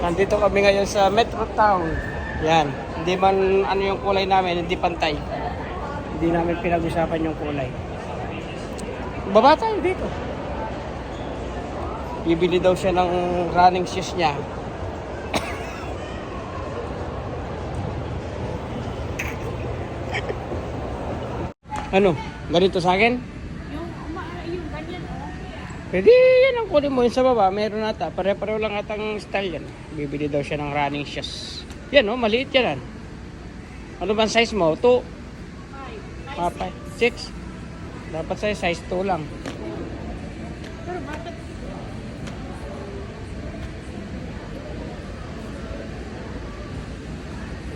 Nandito kami ngayon sa Metro Town. Yan. Hindi man ano yung kulay namin, hindi pantay. Hindi namin pinag-usapan yung kulay. Baba tayo dito. Bibili daw siya ng running shoes niya. Ano? Ganito sa akin? Yung ganyan, oh. Pwede yan ang kunin mo. Yung sa baba, meron ata. Pare-pareho lang atang style yan. Bibili daw siya ng running shoes. Yan oh, maliit yan. Ano bang size mo? 2? 5? 6? Dapat sa'yo size 2 lang. Pero bakit?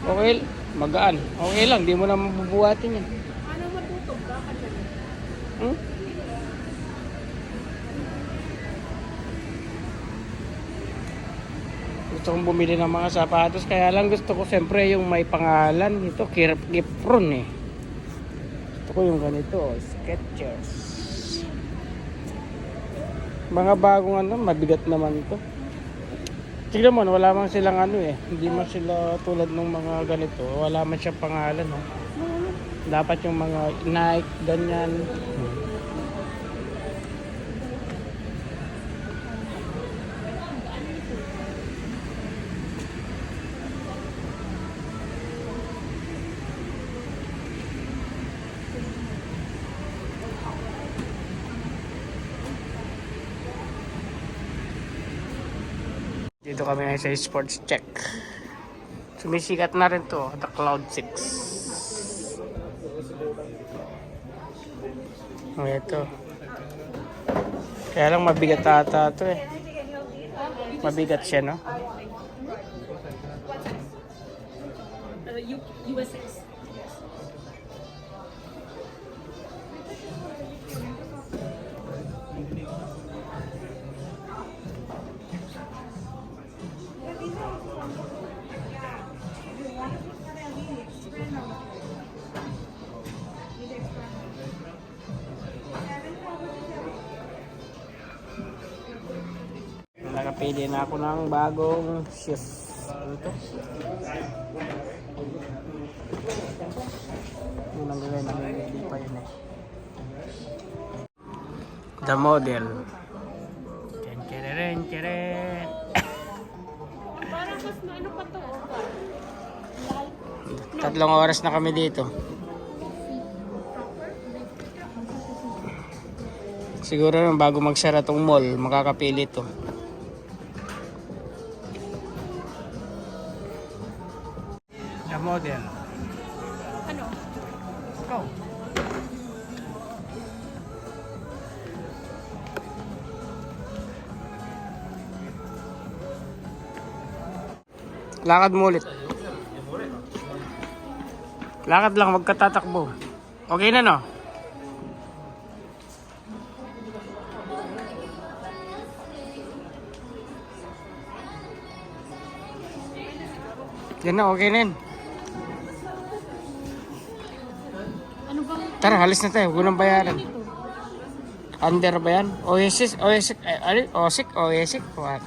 Okay, magaan. Okay lang, di mo na mabubuhatin yan. Ano matutog ka? Hmm? Gusto kong bumili ng mga sapatos, kaya lang gusto ko siyempre yung may pangalan. Ito, Kipron eh. Gusto ko yung ganito, Skechers. Mga bagong ano, mabigat naman ito. Tignan mo, wala man silang ano eh. Hindi man sila tulad ng mga ganito. Wala man siyang pangalan. Oh. Dapat yung mga Nike, ganyan. Dito kami ngayon sa Sports Check. Sumisikat na rin to, the Cloud 6. Oh, ito. Kaya lang mabigat ata ito eh. Mabigat siya, no? US6. Nakapili na ako ng bagong shoes. Ano ito? Unang gawin namin, hindi pa yun eh. The model. Chen-chen-chen. Parang mas ano pa to? 3 oras na kami dito. Siguro naman bago magsara tong mall, makakapili to. The model. Ano? Go. Lakad mo ulit. Lakad lang, magkatatakbo. Okay na, no? Yan na, okay na yun. Ano bang Tara, halis na tayo. Huwag nang bayaran. Under ba yan? Oasis? Oasis? Oasis? What?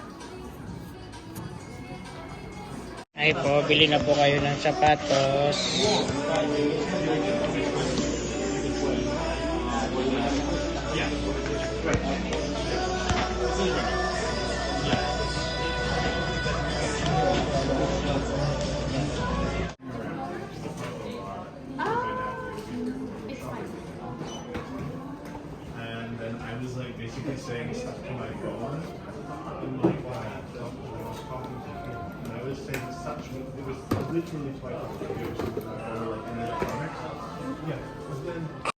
Ay po, bili na po kayo ng sapatos. And then I was like basically saying stuff to my phone in like when I was talking to him. And I was saying such it was literally twice as good like in the electronics. Yeah. But then